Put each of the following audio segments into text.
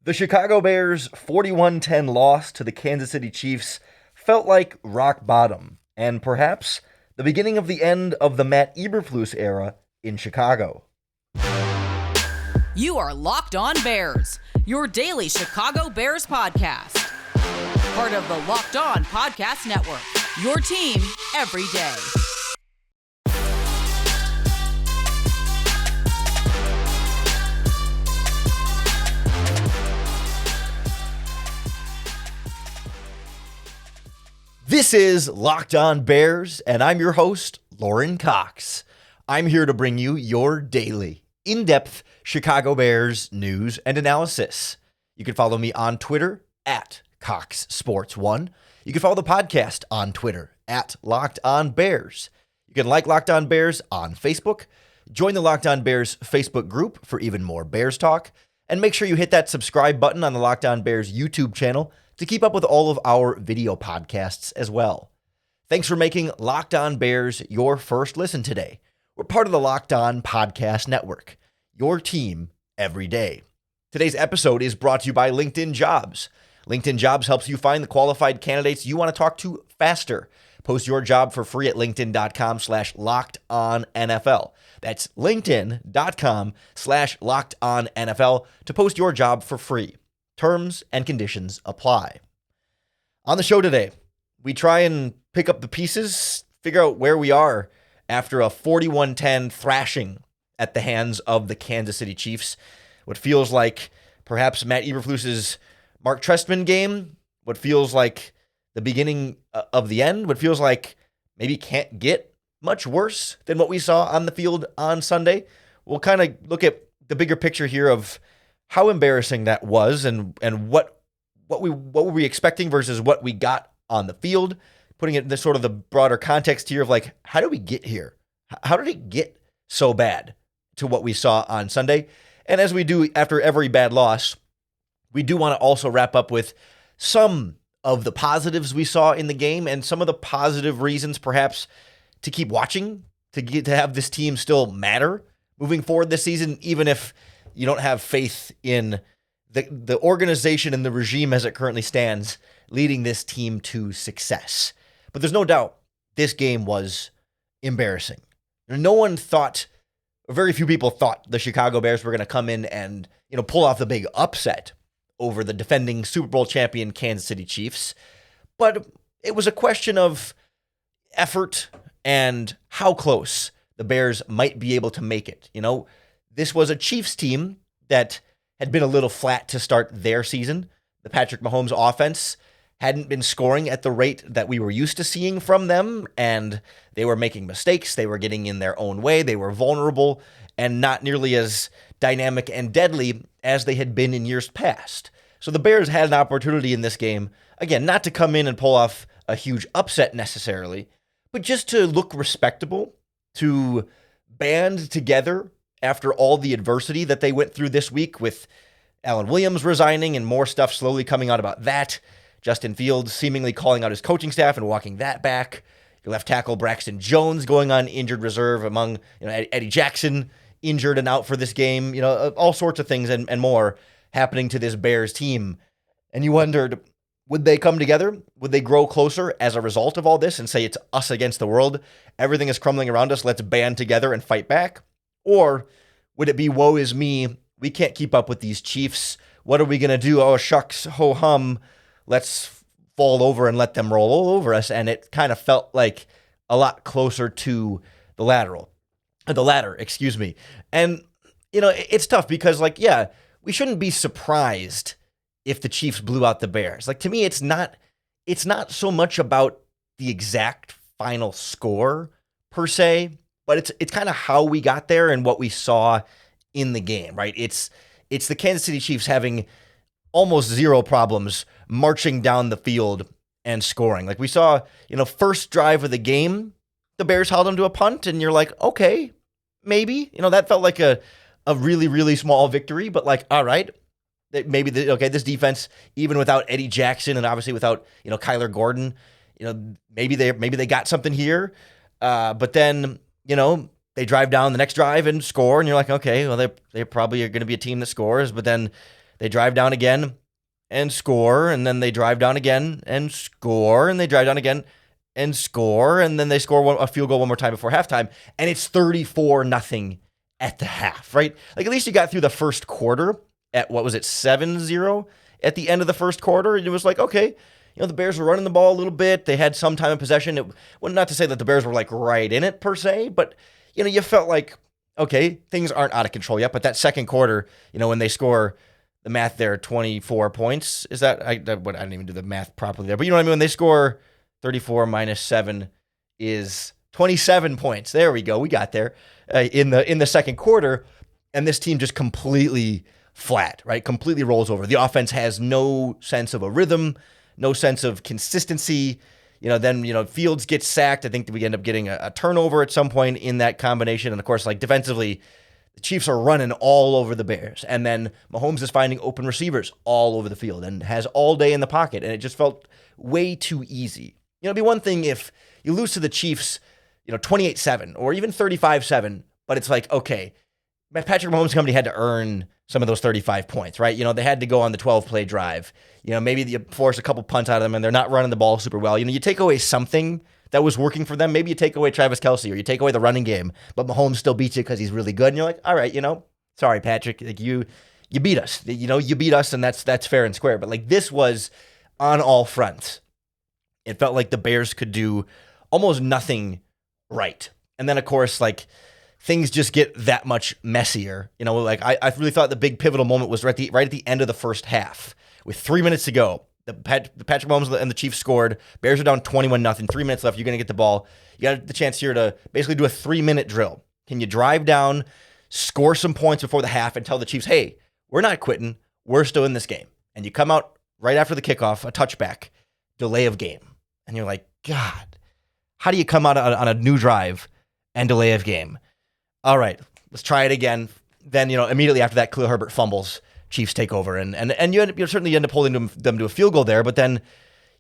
The Chicago Bears' 41-10 loss to the Kansas City Chiefs felt like rock bottom, and perhaps the beginning of the end of the Matt Eberflus era in Chicago. You are Locked On Bears, your daily Chicago Bears podcast. Part of the Locked On Podcast Network, your team every day. This is Locked On Bears, and I'm your host, Lauren Cox. I'm here to bring you your daily, in-depth Chicago Bears news and analysis. You can follow me on Twitter at CoxSports1. You can follow the podcast on Twitter at Locked On Bears. You can like Locked On Bears on Facebook. Join the Locked On Bears Facebook group for even more Bears talk. And make sure you hit that subscribe button on the Locked On Bears YouTube channel to keep up with all of our video podcasts as well. Thanks for making Locked On Bears your first listen today. We're part of the Locked On Podcast Network, your team every day. Today's episode is brought to you by LinkedIn Jobs. LinkedIn Jobs helps you find the qualified candidates you want to talk to faster. Post your job for free at linkedin.com/lockedonnfl. That's linkedin.com/lockedonnfl to post your job for free. Terms and conditions apply. On the show today, we try and pick up the pieces, figure out where we are after a 41-10 thrashing at the hands of the Kansas City Chiefs. What feels like perhaps Matt Eberflus's Mark Trestman game, what feels like the beginning of the end, what feels like maybe can't get much worse than what we saw on the field on Sunday. We'll kind of look at the bigger picture here of how embarrassing that was and what were we expecting versus what we got on the field, putting it in the sort of the broader context here of like, how did we get here? How did it get so bad to what we saw on Sunday? And as we do after every bad loss, we do want to also wrap up with some of the positives we saw in the game and some of the positive reasons perhaps to keep watching, to have this team still matter moving forward this season, even if you don't have faith in the organization and the regime as it currently stands, leading this team to success. But there's no doubt this game was embarrassing. No one thought, or very few people thought, the Chicago Bears were going to come in and pull off the big upset over the defending Super Bowl champion Kansas City Chiefs. But it was a question of effort and how close the Bears might be able to make it. This was a Chiefs team that had been a little flat to start their season. The Patrick Mahomes offense hadn't been scoring at the rate that we were used to seeing from them, and they were making mistakes. They were getting in their own way. They were vulnerable and not nearly as dynamic and deadly as they had been in years past. So the Bears had an opportunity in this game, again, not to come in and pull off a huge upset necessarily, but just to look respectable, to band together after all the adversity that they went through this week with Alan Williams resigning and more stuff slowly coming out about that. Justin Fields seemingly calling out his coaching staff and walking that back. Your left tackle Braxton Jones going on injured reserve among Eddie Jackson injured and out for this game. All sorts of things and more happening to this Bears team. And you wondered, would they come together? Would they grow closer as a result of all this and say it's us against the world? Everything is crumbling around us. Let's band together and fight back. Or would it be, woe is me, we can't keep up with these Chiefs. What are we going to do? Oh, shucks, ho hum. Let's fall over and let them roll all over us. And it kind of felt like a lot closer to the latter, And, it's tough because, we shouldn't be surprised if the Chiefs blew out the Bears. To me, it's not so much about the exact final score per se, but it's kind of how we got there and what we saw in the game, right? It's the Kansas City Chiefs having almost zero problems marching down the field and scoring. We saw, first drive of the game, the Bears held them to a punt, and you're like, okay, maybe. That felt like a really, really small victory, but all right, maybe this defense, even without Eddie Jackson and obviously without Kyler Gordon, maybe they got something here, but then they drive down the next drive and score, and you're like, okay, well, they probably are going to be a team that scores, but then They drive down again and score, and then they drive down again and score, and they drive down again and score, and then they score a field goal one more time before halftime, and it's 34-0 at the half, right? Like, at least you got through the first quarter at, 7-0 at the end of the first quarter, and it was like, okay, the Bears were running the ball a little bit. They had some time of possession. Well, not to say that the Bears were like right in it per se, but you felt like, okay, things aren't out of control yet. But that second quarter, when they score, the math there, 24 points. Is that, I didn't even do the math properly there, but you know what I mean? When they score 34 minus 7 is 27 points. There we go. We got there in the second quarter, and this team just completely flat, right? Completely rolls over. The offense has no sense of a rhythm, no sense of consistency. Then Fields gets sacked. I think that we end up getting a turnover at some point in that combination. And of course, like, defensively, the Chiefs are running all over the Bears. And then Mahomes is finding open receivers all over the field and has all day in the pocket. And it just felt way too easy. It'd be one thing if you lose to the Chiefs, 28-7 or even 35-7, but it's like, okay, Patrick Mahomes' company had to earn some of those 35 points, right? They had to go on the 12-play drive. Maybe you force a couple punts out of them and they're not running the ball super well. You take away something that was working for them. Maybe you take away Travis Kelce or you take away the running game, but Mahomes still beats you because he's really good. And you're like, all right, sorry, Patrick, like you beat us. You beat us, and that's fair and square. But like, this was on all fronts. It felt like the Bears could do almost nothing right. And then, of course, like, things just get that much messier. Like, I really thought the big pivotal moment was right at the end of the first half. With 3 minutes to go, the Patrick Mahomes and the Chiefs scored. Bears are down 21-0. 3 minutes left. You're going to get the ball. You got the chance here to basically do a 3-minute drill. Can you drive down, score some points before the half, and tell the Chiefs, hey, we're not quitting. We're still in this game. And you come out right after the kickoff, a touchback, delay of game. And you're like, God, how do you come out on a new drive and delay of game? All right, let's try it again. Then, immediately after that, Khalil Herbert fumbles. Chiefs take over, and you certainly end up holding them to a field goal there, but then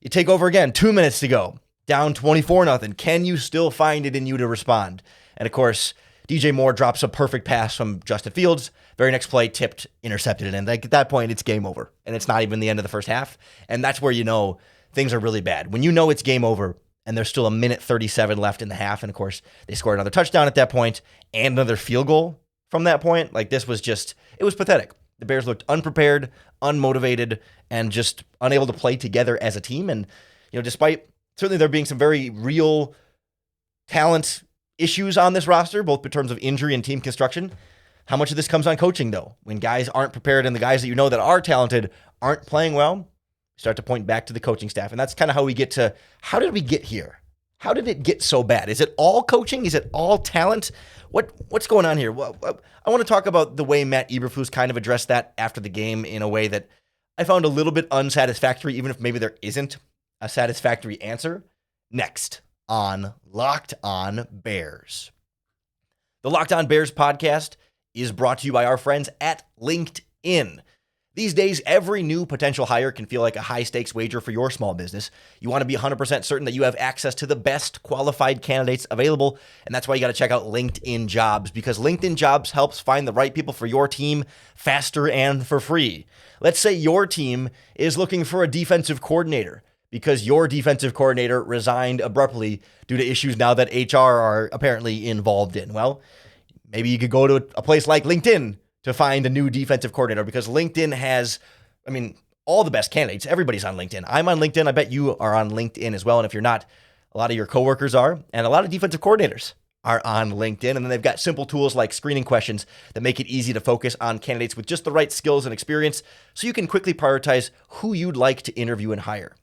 you take over again, 2 minutes to go, down 24-0. Can you still find it in you to respond? And of course, DJ Moore drops a perfect pass from Justin Fields. Very next play, tipped, intercepted, and like, at that point, it's game over, and it's not even the end of the first half, and that's where things are really bad. When it's game over, and there's still 1:37 left in the half, and of course, they scored another touchdown at that point, and another field goal from that point. Like, this was it was pathetic. The Bears looked unprepared, unmotivated, and just unable to play together as a team. And, despite certainly there being some very real talent issues on this roster, both in terms of injury and team construction, how much of this comes on coaching, though? When guys aren't prepared and the guys that that are talented aren't playing well, start to point back to the coaching staff. And that's kind of how we get to, how did we get here? How did it get so bad? Is it all coaching? Is it all talent? What's going on here? Well, I want to talk about the way Matt Eberflus kind of addressed that after the game in a way that I found a little bit unsatisfactory, even if maybe there isn't a satisfactory answer. Next on Locked On Bears. The Locked On Bears podcast is brought to you by our friends at LinkedIn. These days, every new potential hire can feel like a high-stakes wager for your small business. You want to be 100% certain that you have access to the best qualified candidates available, and that's why you got to check out LinkedIn Jobs, because LinkedIn Jobs helps find the right people for your team faster and for free. Let's say your team is looking for a defensive coordinator because your defensive coordinator resigned abruptly due to issues now that HR are apparently involved in. Well, maybe you could go to a place like LinkedIn to find a new defensive coordinator, because LinkedIn has, all the best candidates. Everybody's on LinkedIn. I'm on LinkedIn. I bet you are on LinkedIn as well. And if you're not, a lot of your coworkers are, and a lot of defensive coordinators are on LinkedIn. And then they've got simple tools like screening questions that make it easy to focus on candidates with just the right skills and experience, so you can quickly prioritize who you'd like to interview and hire.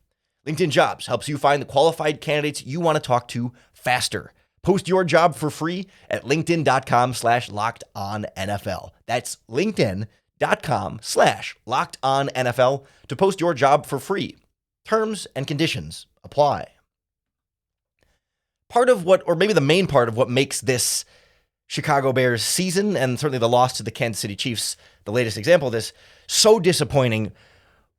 LinkedIn Jobs helps you find the qualified candidates you want to talk to faster. Post your job for free at linkedin.com/lockedonnfl. That's linkedin.com/lockedonnfl to post your job for free. Terms and conditions apply. Part of what, or maybe the main part of what makes this Chicago Bears season, and certainly the loss to the Kansas City Chiefs, the latest example of this, so disappointing,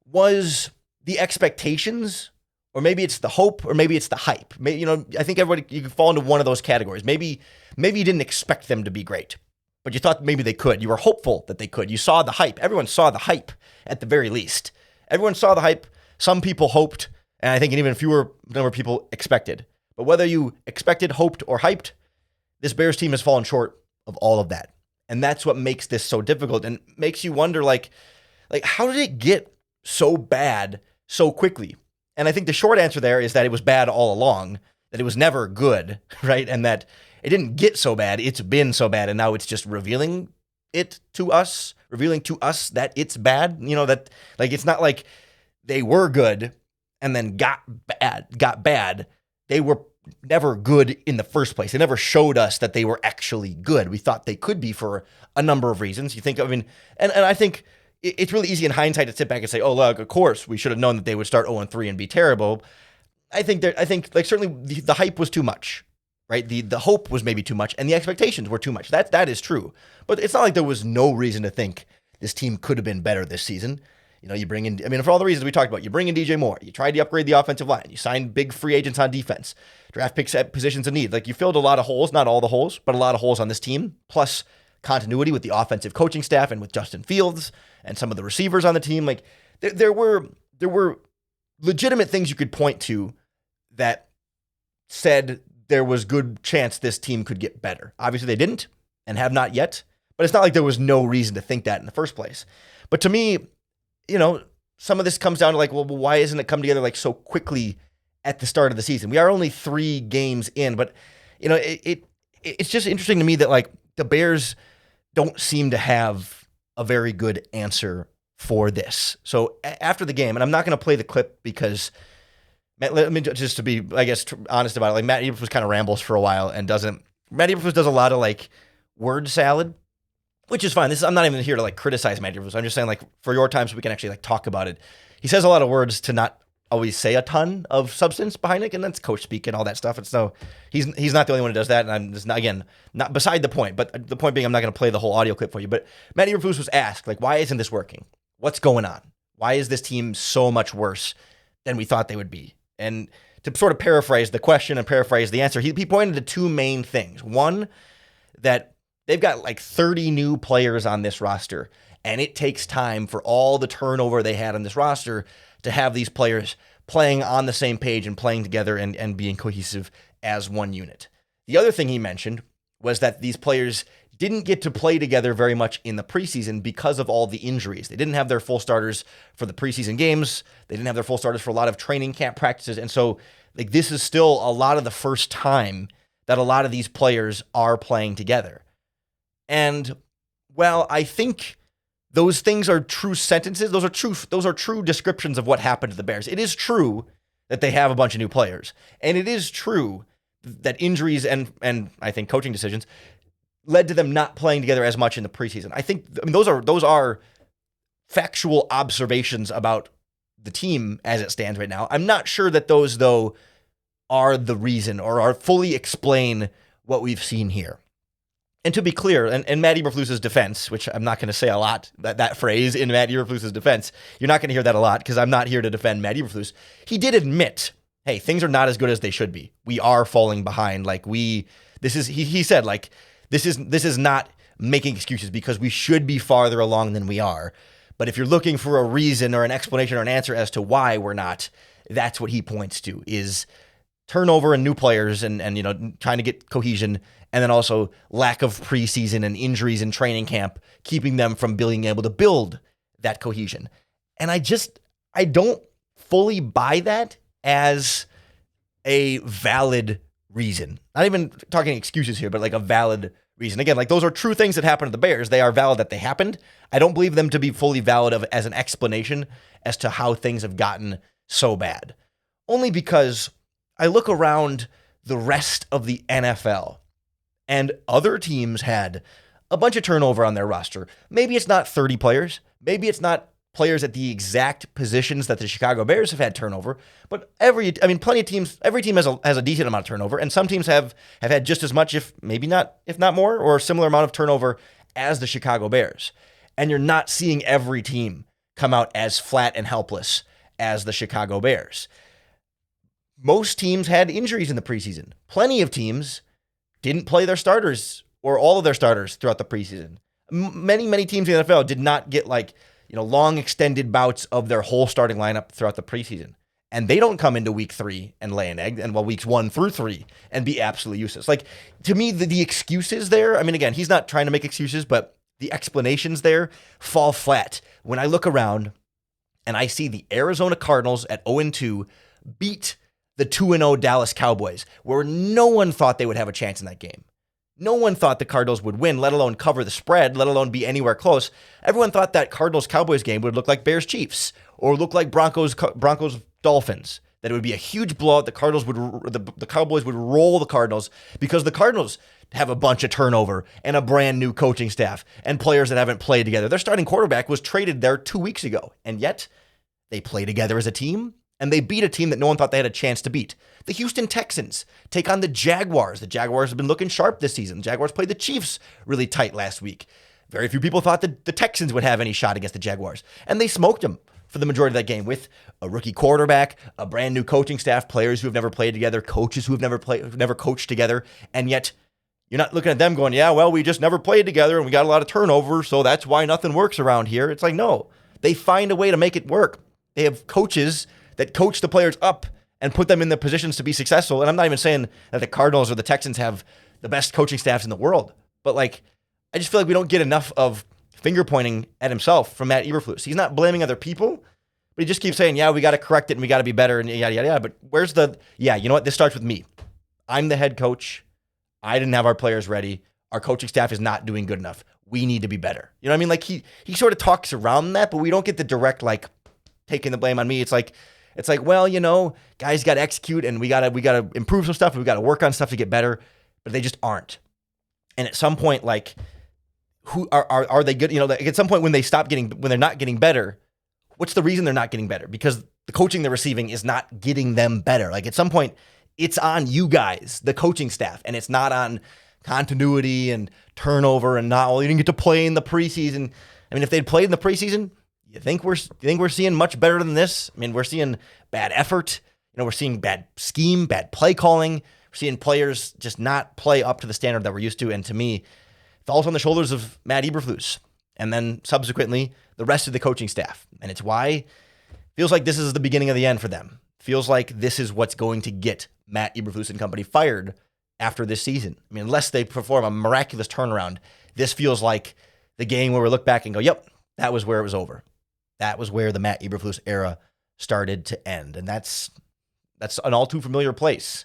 was the expectations. Or maybe it's the hope, or maybe it's the hype. I think everybody, you can fall into one of those categories. Maybe you didn't expect them to be great, but you thought maybe they could. You were hopeful that they could. You saw the hype. Everyone saw the hype at the very least. Everyone saw the hype. Some people hoped, and I think an even fewer number of people expected. But whether you expected, hoped, or hyped, this Bears team has fallen short of all of that. And that's what makes this so difficult and makes you wonder, like how did it get so bad so quickly? And I think the short answer there is that it was bad all along, that it was never good, right? And that it didn't get so bad. It's been so bad. And now it's just revealing to us that it's bad. That like, it's not like they were good and then got bad. They were never good in the first place. They never showed us that they were actually good. We thought they could be for a number of reasons. And I think it's really easy in hindsight to sit back and say, oh, look, of course, we should have known that they would start 0-3 and be terrible. I think certainly the hype was too much, right? The hope was maybe too much and the expectations were too much. That is true. But it's not like there was no reason to think this team could have been better this season. You bring in, for all the reasons we talked about, you bring in DJ Moore, you tried to upgrade the offensive line, you signed big free agents on defense, draft picks at positions of need. Like, you filled a lot of holes, not all the holes, but a lot of holes on this team, plus continuity with the offensive coaching staff and with Justin Fields and some of the receivers on the team. Like, there were legitimate things you could point to that said there was good chance this team could get better. Obviously they didn't and have not yet, but it's not like there was no reason to think that in the first place. But to me, some of this comes down to like, well, why isn't it come together like so quickly at the start of the season? We are only 3 games in, but it's just interesting to me that like the Bears don't seem to have a very good answer for this. So after the game, and I'm not going to play the clip because let me just to be, I guess, honest about it. Like, Matt Eberflus kind of rambles for a while and Matt Eberflus does a lot of like word salad, which is fine. I'm not even here to like criticize Matt Eberflus. I'm just saying, like, for your time so we can actually like talk about it. He says a lot of words to not always say a ton of substance behind it, and that's coach speak and all that stuff. He's not the only one who does that, and I'm just not beside the point. But the point being, I'm not going to play the whole audio clip for you. But Matt Eberflus was asked, like, why isn't this working? What's going on? Why is this team so much worse than we thought they would be? And to sort of paraphrase the question and paraphrase the answer, he pointed to 2 main things. One, that they've got like 30 new players on this roster, and it takes time for all the turnover they had on this roster to have these players playing on the same page and playing together and being cohesive as one unit. The other thing he mentioned was that these players didn't get to play together very much in the preseason because of all the injuries. They didn't have their full starters for the preseason games. They didn't have their full starters for a lot of training camp practices. And so like this is still a lot of the first time that a lot of these players are playing together. And well, I think those things are true sentences. Those are true descriptions of what happened to the Bears. It is true that they have a bunch of new players. And it is true that injuries and I think coaching decisions led to them not playing together as much in the preseason. I mean, those are factual observations about the team as it stands right now. I'm not sure that those, though, are the reason or are fully explain what we've seen here. And to be clear, and Matt Eberflus's defense, which I'm not going to say a lot, that phrase in Matt Eberflus's defense, you're not going to hear that a lot because I'm not here to defend Matt Eberflus. He did admit, hey, things are not as good as they should be. We are falling behind. He said, like, this is not making excuses because we should be farther along than we are. But if you're looking for a reason or an explanation or an answer as to why we're not, that's what he points to is turnover and new players and trying to get cohesion, and then also lack of preseason and injuries in training camp, keeping them from being able to build that cohesion. And I don't fully buy that as a valid reason. Not even talking excuses here, but like a valid reason. Again, like those are true things that happened to the Bears. They are valid that they happened. I don't believe them to be fully valid as an explanation as to how things have gotten so bad. Only because I look around the rest of the NFL and other teams had a bunch of turnover on their roster. Maybe it's not 30 players. Maybe it's not players at the exact positions that the Chicago Bears have had turnover, but plenty of teams, every team has a decent amount of turnover, and some teams have had just as much, if not more, or a similar amount of turnover as the Chicago Bears. And you're not seeing every team come out as flat and helpless as the Chicago Bears. Most teams had injuries in the preseason. Plenty of teams didn't play their starters or all of their starters throughout the preseason. Many teams in the NFL did not get long extended bouts of their whole starting lineup throughout the preseason. And they don't come into week 3 and lay an egg, and weeks 1 through 3 and be absolutely useless. To me, the excuses there, I mean, again, he's not trying to make excuses, but the explanations there fall flat. When I look around and I see the Arizona Cardinals at 0-2 beat the 2-0 Dallas Cowboys, where no one thought they would have a chance in that game. No one thought the Cardinals would win, let alone cover the spread, let alone be anywhere close. Everyone thought that Cardinals-Cowboys game would look like Bears-Chiefs or look like Broncos-Dolphins, that it would be a huge blowout. The Cowboys would roll the Cardinals because the Cardinals have a bunch of turnover and a brand new coaching staff and players that haven't played together. Their starting quarterback was traded there 2 weeks ago, and yet they play together as a team, and they beat a team that no one thought they had a chance to beat. The Houston Texans take on the Jaguars. The Jaguars have been looking sharp this season. The Jaguars played the Chiefs really tight last week. Very few people thought that the Texans would have any shot against the Jaguars, and they smoked them for the majority of that game with a rookie quarterback, a brand new coaching staff, players who have never played together, coaches who have never coached together, and yet you're not looking at them going, yeah, well, we just never played together and we got a lot of turnover, so that's why nothing works around here. It's like, no, they find a way to make it work. They have coaches that coach the players up and put them in the positions to be successful. And I'm not even saying that the Cardinals or the Texans have the best coaching staffs in the world, but I just feel like we don't get enough of finger pointing at himself from Matt Eberflus. He's not blaming other people, but he just keeps saying, yeah, we got to correct it and we got to be better and yada, yada, yada. But where's you know what? This starts with me. I'm the head coach. I didn't have our players ready. Our coaching staff is not doing good enough. We need to be better. You know what I mean? He sort of talks around that, but we don't get the direct, taking the blame on me. It's like, well, guys got to execute and we got to improve some stuff and we got to work on stuff to get better, but they just aren't. And at some point, who are they good? At some point when they're not getting better, what's the reason they're not getting better? Because the coaching they're receiving is not getting them better. At some point, it's on you guys, the coaching staff, and it's not on continuity and turnover and you didn't get to play in the preseason. I mean, if they'd played in the preseason, you think we're seeing much better than this? I mean, we're seeing bad effort. We're seeing bad scheme, bad play calling. We're seeing players just not play up to the standard that we're used to. And to me, it falls on the shoulders of Matt Eberflus and then subsequently the rest of the coaching staff. And it's why it feels like this is the beginning of the end for them. Feels like this is what's going to get Matt Eberflus and company fired after this season. I mean, unless they perform a miraculous turnaround, this feels like the game where we look back and go, yep, that was where it was over. That was where the Matt Eberflus era started to end. And that's an all too familiar place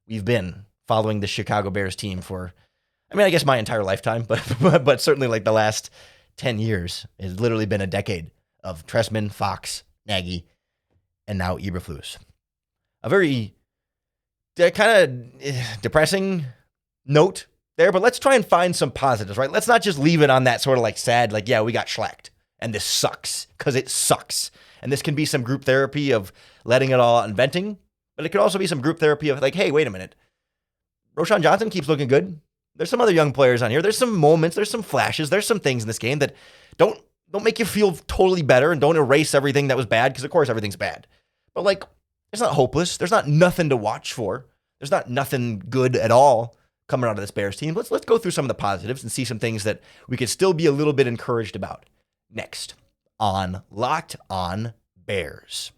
we've been following the Chicago Bears team for, I guess my entire lifetime, but certainly the last 10 years. It's literally been a decade of Trestman, Fox, Nagy, and now Eberflus. A very kind of depressing note there, but let's try and find some positives, right? Let's not just leave it on that sort of sad, yeah, we got shellacked and this sucks, because it sucks. And this can be some group therapy of letting it all out and venting, but it could also be some group therapy of hey, wait a minute. Roschon Johnson keeps looking good. There's some other young players on here. There's some moments, there's some flashes, there's some things in this game that don't make you feel totally better and don't erase everything that was bad, because of course everything's bad. But it's not hopeless. There's not nothing to watch for. There's not nothing good at all coming out of this Bears team. Let's go through some of the positives and see some things that we could still be a little bit encouraged about. Next on Locked On Bears.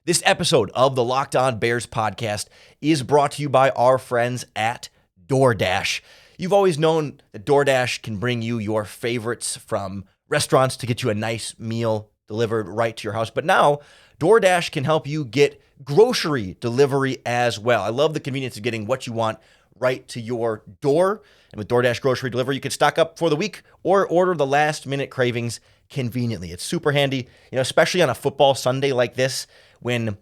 This episode of the Locked On Bears podcast is brought to you by our friends at DoorDash. You've always known that DoorDash can bring you your favorites from restaurants to get you a nice meal delivered right to your house. But now DoorDash can help you get grocery delivery as well. I love the convenience of getting what you want right to your door. And with DoorDash grocery delivery, you can stock up for the week or order the last minute cravings conveniently. It's super handy, especially on a football Sunday like this, when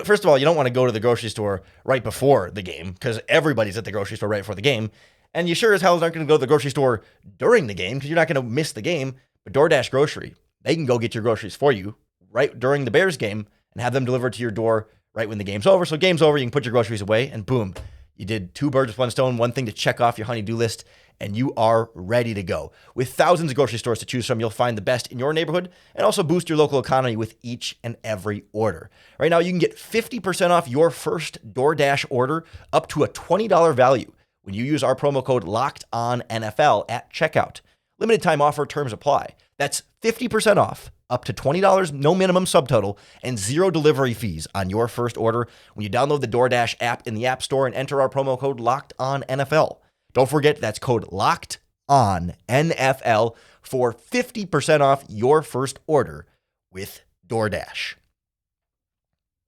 first of all, you don't want to go to the grocery store right before the game, because everybody's at the grocery store right before the game. And you sure as hell aren't going to go to the grocery store during the game, because you're not going to miss the game. But DoorDash grocery, they can go get your groceries for you right during the Bears game and have them delivered to your door right when the game's over. So game's over, you can put your groceries away, and boom, you did 2 birds with 1 stone, one thing to check off your honey-do list, and you are ready to go. With thousands of grocery stores to choose from, you'll find the best in your neighborhood and also boost your local economy with each and every order. Right now, you can get 50% off your first DoorDash order up to a $20 value when you use our promo code LOCKEDONNFL at checkout. Limited time offer, terms apply. That's 50% off, up to $20, no minimum subtotal, and zero delivery fees on your first order when you download the DoorDash app in the App Store and enter our promo code LOCKEDONNFL. Don't forget, that's code LOCKEDONNFL for 50% off your first order with DoorDash.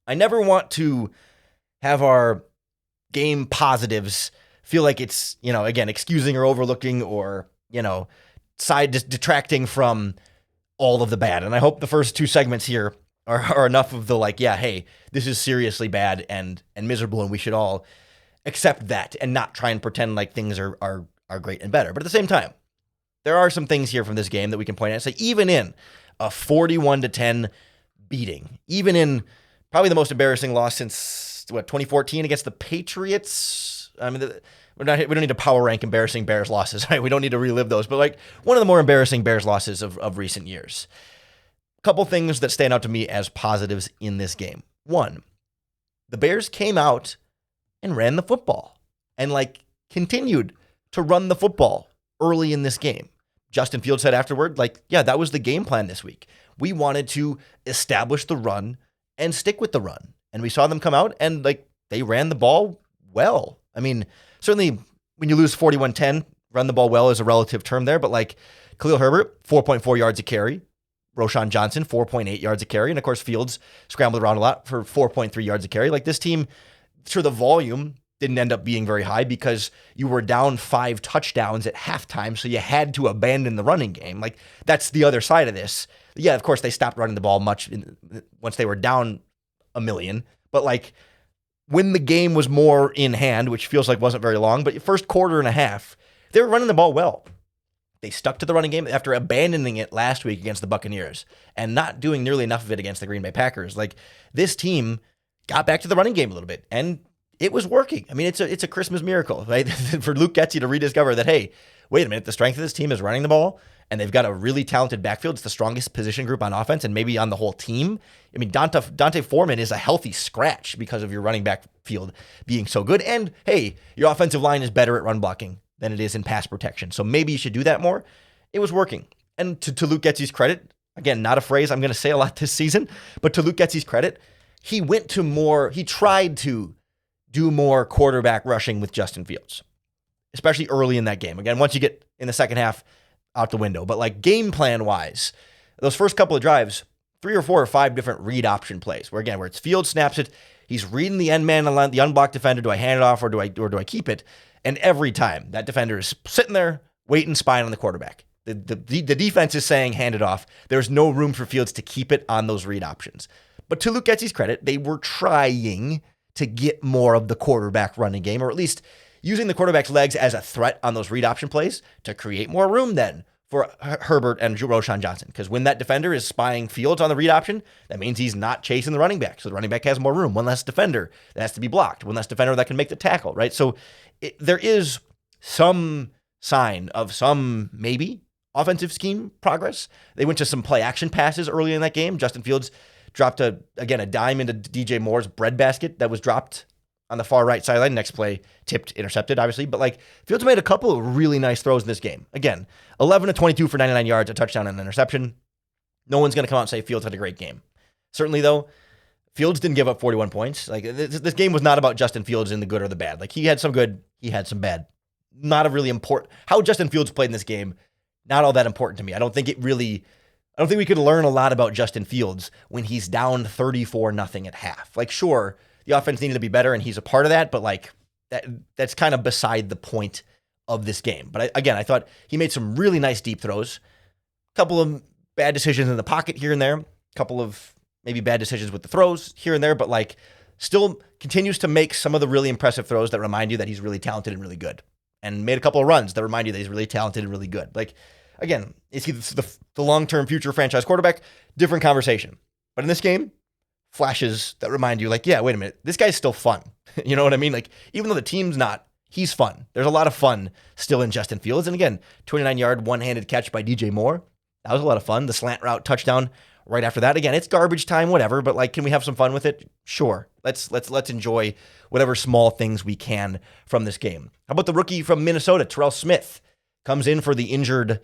I never want to have our game positives feel like it's, again, excusing or overlooking or, detracting from all of the bad. And I hope the first two segments here are enough of the hey, this is seriously bad and miserable, and we should all accept that and not try and pretend like things are great and better. But at the same time, there are some things here from this game that we can point at and say, even in a 41-10 beating, even in probably the most embarrassing loss since 2014 against the Patriots. I mean, we don't need to power rank embarrassing Bears losses, right? We don't need to relive those, but one of the more embarrassing Bears losses of recent years. A couple things that stand out to me as positives in this game. One, the Bears came out and ran the football and continued to run the football early in this game. Justin Fields said afterward, that was the game plan this week. We wanted to establish the run and stick with the run. And we saw them come out and they ran the ball well. I mean, certainly when you lose 41-10, run the ball well is a relative term there, but Khalil Herbert, 4.4 yards a carry. Roschon Johnson, 4.8 yards a carry. And of course, Fields scrambled around a lot for 4.3 yards a carry. This team, sure, the volume didn't end up being very high because you were down 5 touchdowns at halftime, so you had to abandon the running game. That's the other side of this. Yeah, of course, they stopped running the ball much once they were down a million, but when the game was more in hand, which feels like wasn't very long, but first quarter and a half, they were running the ball well. They stuck to the running game after abandoning it last week against the Buccaneers and not doing nearly enough of it against the Green Bay Packers. This team got back to the running game a little bit, and it was working. I mean, it's a Christmas miracle, right? For Luke Getsy to rediscover that, hey, wait a minute, the strength of this team is running the ball, and they've got a really talented backfield. It's the strongest position group on offense and maybe on the whole team. I mean, Dante Foreman is a healthy scratch because of your running back field being so good. And, hey, your offensive line is better at run blocking than it is in pass protection. So maybe you should do that more. It was working. And to Luke Getsy's credit, again, not a phrase I'm going to say a lot this season, but to Luke Getsy's credit, he tried to do more quarterback rushing with Justin Fields, especially early in that game. Again, once you get in the second half, out the window. But game plan wise, those first couple of drives, 3 or 4 or 5 different read option plays where it's Fields snaps it, he's reading the end man, the unblocked defender. Do I hand it off or do I keep it? And every time that defender is sitting there waiting, spying on the quarterback. The defense is saying hand it off. There's no room for Fields to keep it on those read options. But to Luke Getsy's credit, they were trying to get more of the quarterback running game, or at least using the quarterback's legs as a threat on those read option plays to create more room then for Herbert and Roschon Johnson. Because when that defender is spying Fields on the read option, that means he's not chasing the running back. So the running back has more room. One less defender that has to be blocked. One less defender that can make the tackle, right? So there is some sign of some maybe offensive scheme progress. They went to some play action passes early in that game. Justin Fields dropped a dime into DJ Moore's breadbasket that was dropped on the far right sideline. Next play, tipped, intercepted, obviously. But Fields made a couple of really nice throws in this game. Again, 11 to 22 for 99 yards, a touchdown and an interception. No one's going to come out and say Fields had a great game. Certainly, though, Fields didn't give up 41 points. This game was not about Justin Fields in the good or the bad. He had some good, he had some bad. Not a really important. How Justin Fields played in this game, not all that important to me. I don't think we could learn a lot about Justin Fields when he's down 34-0 at half. Sure, the offense needed to be better, and he's a part of that, but that's kind of beside the point of this game. But I thought he made some really nice deep throws, a couple of bad decisions in the pocket here and there, a couple of maybe bad decisions with the throws here and there, but still continues to make some of the really impressive throws that remind you that he's really talented and really good, and made a couple of runs that remind you that he's really talented and really good. Again, is he the long-term future franchise quarterback? Different conversation. But in this game, flashes that remind you, yeah, wait a minute, this guy's still fun. You know what I mean? Even though the team's not, he's fun. There's a lot of fun still in Justin Fields. And again, 29-yard one-handed catch by DJ Moore. That was a lot of fun. The slant route touchdown right after that. Again, it's garbage time, whatever, but like, can we have some fun with it? Sure. Let's enjoy whatever small things we can from this game. How about the rookie from Minnesota, Terrell Smith, comes in for the injured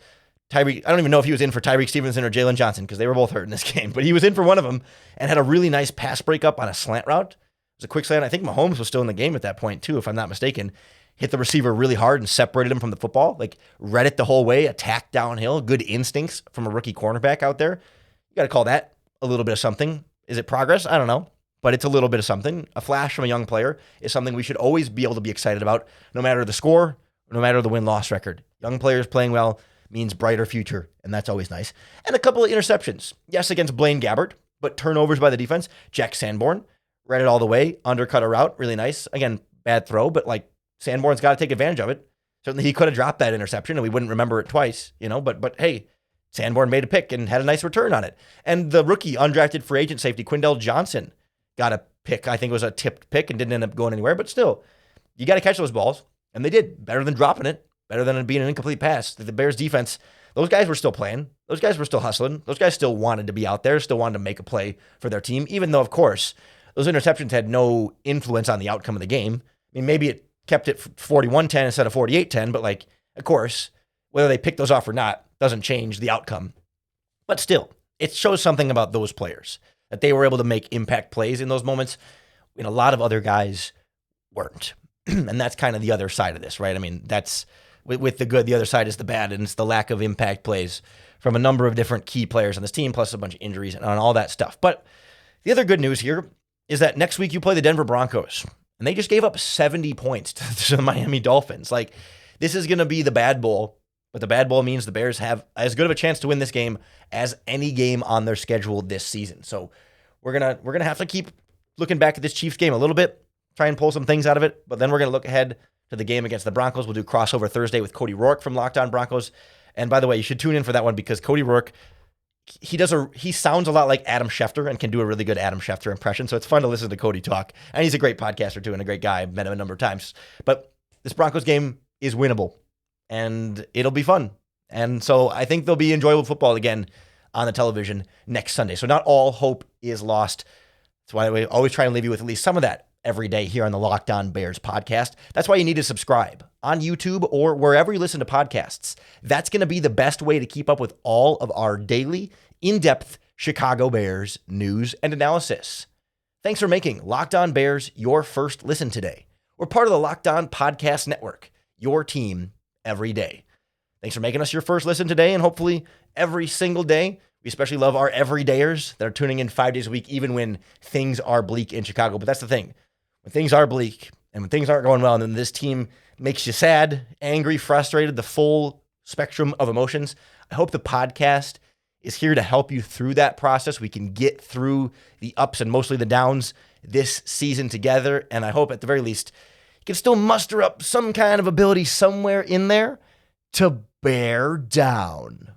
Tyreek. I don't even know if he was in for Tyreek Stevenson or Jalen Johnson because they were both hurt in this game, but he was in for one of them and had a really nice pass breakup on a slant route. It was a quick slant. I think Mahomes was still in the game at that point too, if I'm not mistaken. Hit the receiver really hard and separated him from the football, like read it the whole way, attacked downhill, good instincts from a rookie cornerback out there. You got to call that a little bit of something. Is it progress? I don't know, but it's a little bit of something. A flash from a young player is something we should always be able to be excited about, no matter the score, no matter the win-loss record. Young players playing well means brighter future, and that's always nice. And a couple of interceptions. Yes, against Blaine Gabbert, but turnovers by the defense. Jack Sanborn read it all the way, undercut a route, really nice. Again, bad throw, but like Sanborn's got to take advantage of it. Certainly he could have dropped that interception and we wouldn't remember it twice, but hey, Sanborn made a pick and had a nice return on it. And the rookie undrafted free agent safety, Quindell Johnson, got a pick. I think it was a tipped pick and didn't end up going anywhere, but still, you got to catch those balls. And they did. Better than dropping it. Better than it being an incomplete pass. The Bears defense, those guys were still playing. Those guys were still hustling. Those guys still wanted to be out there, still wanted to make a play for their team, even though, of course, those interceptions had no influence on the outcome of the game. I mean, maybe it kept it 41-10 instead of 48-10, but like, of course, whether they pick those off or not doesn't change the outcome. But still, it shows something about those players, that they were able to make impact plays in those moments when a lot of other guys weren't. And that's kind of the other side of this, right? I mean, that's with the good, the other side is the bad, and it's the lack of impact plays from a number of different key players on this team, plus a bunch of injuries and all that stuff. But the other good news here is that next week you play the Denver Broncos, and they just gave up 70 points to the Miami Dolphins. Like, this is going to be the bad bowl, but the bad bowl means the Bears have as good of a chance to win this game as any game on their schedule this season. So we're gonna have to keep looking back at this Chiefs game a little bit, try and pull some things out of it, but then we're going to look ahead to the game against the Broncos. We'll do crossover Thursday with Cody Rourke from Locked On Broncos. And by the way, you should tune in for that one because Cody Rourke, he sounds a lot like Adam Schefter and can do a really good Adam Schefter impression. So it's fun to listen to Cody talk. And he's a great podcaster too and a great guy. I've met him a number of times. But this Broncos game is winnable and it'll be fun. And so I think there'll be enjoyable football again on the television next Sunday. So not all hope is lost. That's why we always try and leave you with at least some of that every day here on the Locked On Bears podcast. That's why you need to subscribe on YouTube or wherever you listen to podcasts. That's going to be the best way to keep up with all of our daily, in-depth Chicago Bears news and analysis. Thanks for making Locked On Bears your first listen today. We're part of the Locked On Podcast Network, your team every day. Thanks for making us your first listen today and hopefully every single day. We especially love our everydayers that are tuning in 5 days a week, even when things are bleak in Chicago. But that's the thing. When things are bleak and when things aren't going well, and then this team makes you sad, angry, frustrated, the full spectrum of emotions, I hope the podcast is here to help you through that process. We can get through the ups and mostly the downs this season together. And I hope at the very least, you can still muster up some kind of ability somewhere in there to bear down.